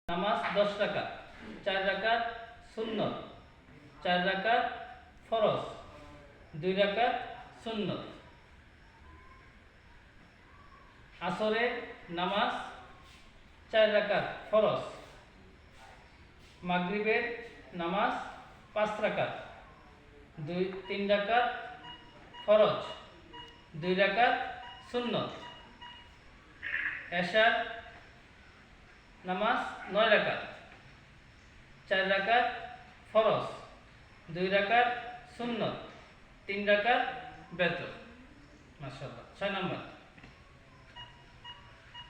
নামাজ 10 রাকাত, 4 রাকাত সুন্নত, 4 রাকাত ফরজ, 2 রাকাত সুন্নত। আসরের নামাজ 4 রাকাত ফরজ, মাগরিবের নামাজ 5 রাকাত, 3 রাকাত ফরজ, 2 রাকাত সুন্নত। এশার নামাজ 9 রাকাত, 4 রাকাত ফরজ, 2 রাকাত সুন্নত, 3 রাকাত বেতর। মাশাআল্লাহ। 6 নম্বর,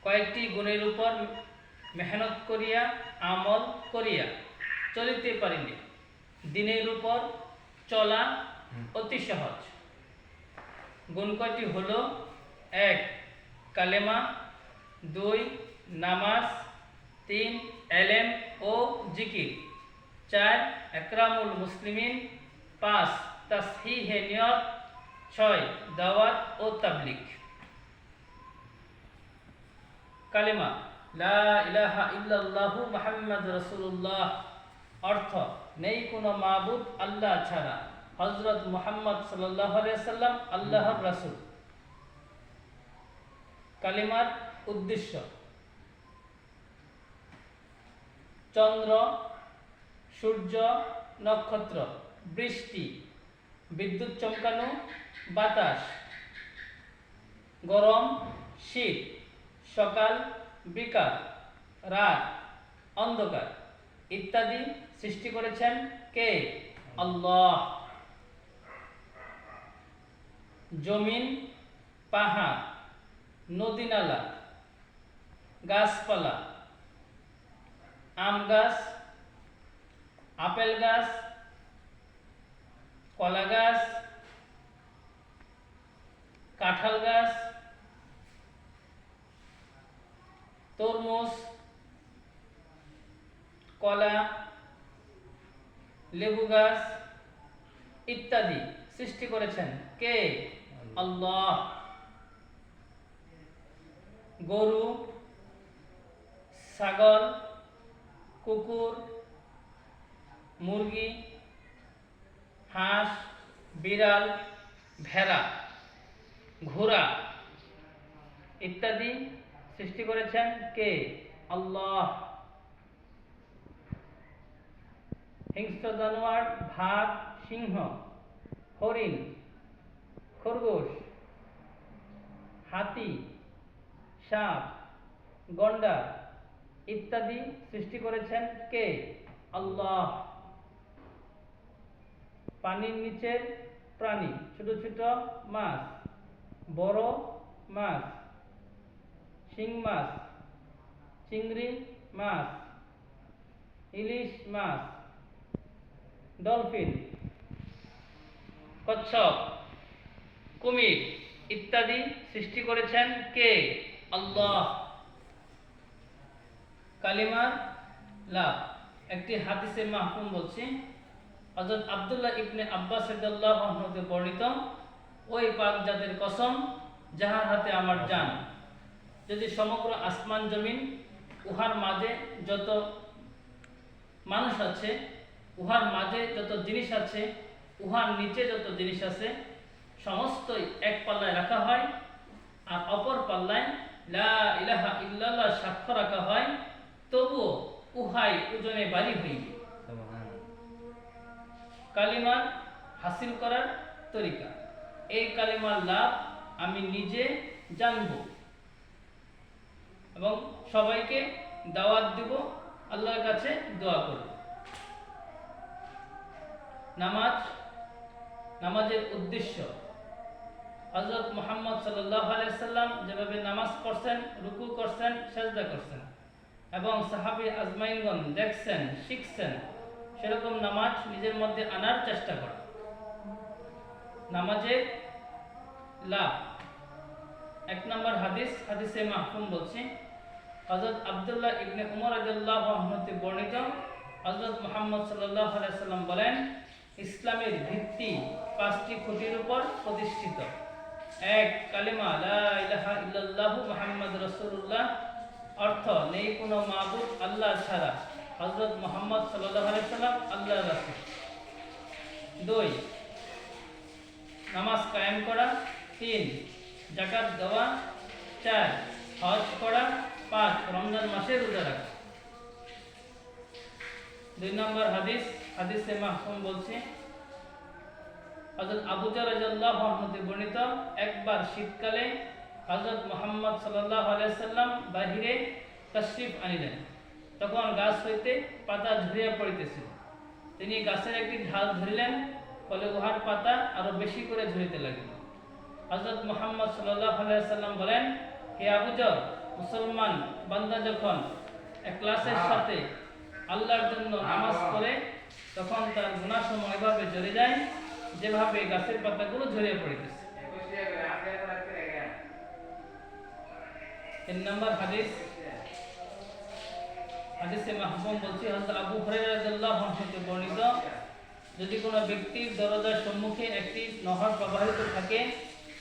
কয়েকটি গুণের উপর মেহনত করিয়া আমল করিয়া চলিতে পারিলে দিনের উপর চলা অতি সহজ। গুণ কয়টি হলো? 1 কালেমা, 2 নামাজ, 3 এলেম ও জিকির, 4 একরামুল মুসলিমিন, 5 তাসহিহে নিয়ত, 6 দাওয়াত ও তাবলীগ। কালেমা লা ইলাহা ইল্লাল্লাহু মুহাম্মাদুর রাসূলুল্লাহ, অর্থ নেই কোনো মাবুদ আল্লাহ ছাড়া, হযরত মুহাম্মদ সাল্লাল্লাহু আলাইহি সাল্লাম আল্লাহর রাসূল। কালেমার উদ্দেশ্য: চন্দ্র, সূর্য, নক্ষত্র, বৃষ্টি, বিদ্যুৎ চমকানো, বাতাস, গরম শীত, সকাল বিকাল, রাত অন্ধকার ইত্যাদি সৃষ্টি করেছেন কে? আল্লাহ। জমিন, পাহাড়, নদী নালা, গাছপালা, আম গাছ, আপেল গাছ, কলা গাছ, কাঁঠাল গাছ, তরমুজ, কলা, লেবু গাছ ইত্যাদি সৃষ্টি করেছেন কে? আল্লাহ। গরু, ছাগল, কুকুর, মুরগি, হাঁস, বিড়াল, ভেড়া, ঘোড়া ইত্যাদি সৃষ্টি করেছেন কে? আল্লাহ। হিংস্র জানোয়ার, বাঘ, সিংহ, হরিণ, খরগোশ, হাতি, সাপ, গন্ডার ইত্যাদি সৃষ্টি করেছেন কে? আল্লাহ। পানির নিচের প্রাণী, ছোট ছোট মাছ, বড় মাছ, শিং মাছ, চিংড়ি মাছ, ইলিশ মাছ, ডলফিন, কচ্ছপ, কুমির ইত্যাদি সৃষ্টি করেছেন কে? আল্লাহ। কালিমার লাভ: একটি হাদিসে মাহফুম বলছি, হযরত আব্দুল্লাহ ইবনে আব্বাস রাদিয়াল্লাহু আনহু হতে বর্ণিত, ওই পাক জাতের কসম যাহার হাতে আমার জান, যদি সমগ্র আসমান জমিন উহার মাঝে যত মানুষ আছে, উহার মাঝে যত জিনিস আছে, উহার নিচে যত জিনিস আছে, সমস্তই এক পাল্লায় রাখা হয় আর অপর পাল্লায় লা ইলাহা ইল্লাল্লাহ সাক্ষ্য রাখা হয়, তবুও উহাই ওজনে ভারী হইবে। কালিমার হাসিল করার তরিকা: এই কালিমার লাভ আমি নিজে জানব এবং সবাইকে দাওয়াত দিব, আল্লাহর কাছে দোয়া করব। নামাজের উদ্দেশ্য: হযরত মুহাম্মদ সাল্লাল্লাহু আলাইহি সাল্লাম যেভাবে নামাজ পড়ছেন, রুকু করছেন, সিজদা করছেন এবং সাহাবী আজমাইনগণ দেখছেন, শিখছেন, সেরকম নামাজ নিজের মধ্যে আনার চেষ্টা করা। নামাজের লাভ: 1 নম্বর হাদিসে মাহফুম বলছি, হযরত আব্দুল্লাহ ইবনে উমর রাদিয়াল্লাহু আনহু হতে বর্ণিত, হযরত মুহাম্মদ সাল্লাল্লাহু আলাইহি সাল্লাম বলেন, ইসলামের ভিত্তি 5টি খুঁটির উপর প্রতিষ্ঠিত। 1 কালিমা লা ইলাহা ইল্লাল্লাহু মুহাম্মাদুর রাসূলুল্লাহ, অর্থ নেই কোনো মাবুদ আল্লাহ ছাড়া, হযরত মুহাম্মদ সাল্লাল্লাহু আলাইহি সাল্লাম আল্লাহর রাসূল। 2 নামাজ কায়েম করা, 3 যাকাত দেওয়া, 4 হজ করা, 5 রমজান মাসে রোজা রাখা। 2 নম্বর হাদিসে মাহফুম বলছে, হযরত আবু যর রাদিয়াল্লাহু আনহু হতে বর্ণিত, একবার শীতকালে হযরত মুহাম্মদ সাল্লাল্লাহু আলাইহি সাল্লাম বাহিরে তাশরিফ আনিলেন। তখন গাছ হইতে পাতা ঝরিয়া পড়িতেছিল। তিনি গাছের একটি ঢাল ধরিলেন, ফলে উহার পাতা আরো বেশি করে ঝরিতে লাগিল। হযরত মুহাম্মদ সাল্লাল্লাহু আলাইহি সাল্লাম বলেন, হে আবু যর, মুসলমান বান্দা যখন ইখলাসের সাথে আল্লাহর জন্য নামাজ পড়ে তখন তার গুনাহসমূহ এভাবে ঝরে যায় যেভাবে গাছের পাতাগুলো ঝরিয়ে পড়িতেছে। 3 নম্বর হাদিসে মাহফুম বলছে, হযরত আবু হুরায়রা রাদিয়াল্লাহু আনহু হতে বর্ণিত, যদি কোনো ব্যক্তির দরজার সম্মুখে একটি নহর প্রবাহিত থাকে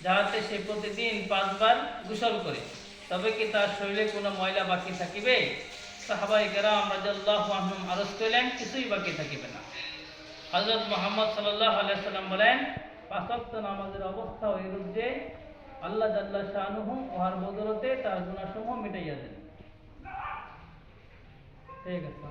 যাহাতে সে প্রতিদিন 5 বার গোসল করে, তবে কি তার শরীরে কোনো ময়লা বাকি থাকিবে? সাহাবায়ে কেরাম রাদিয়াল্লাহু আনহুম আরজ করিলেন, কিছুই বাকি থাকিবে না। হযরত মুহাম্মদ সাল্লাল্লাহু আলাইহি সাল্লাম বলেন, 5 ওয়াক্ত নামাজের অবস্থা এইরূপ যে আল্লাহ জাল্লা শানুহু ওহার বদৌলতে তার গুনাহসমূহ মিটাইয়া দেন। ঠিক আছে।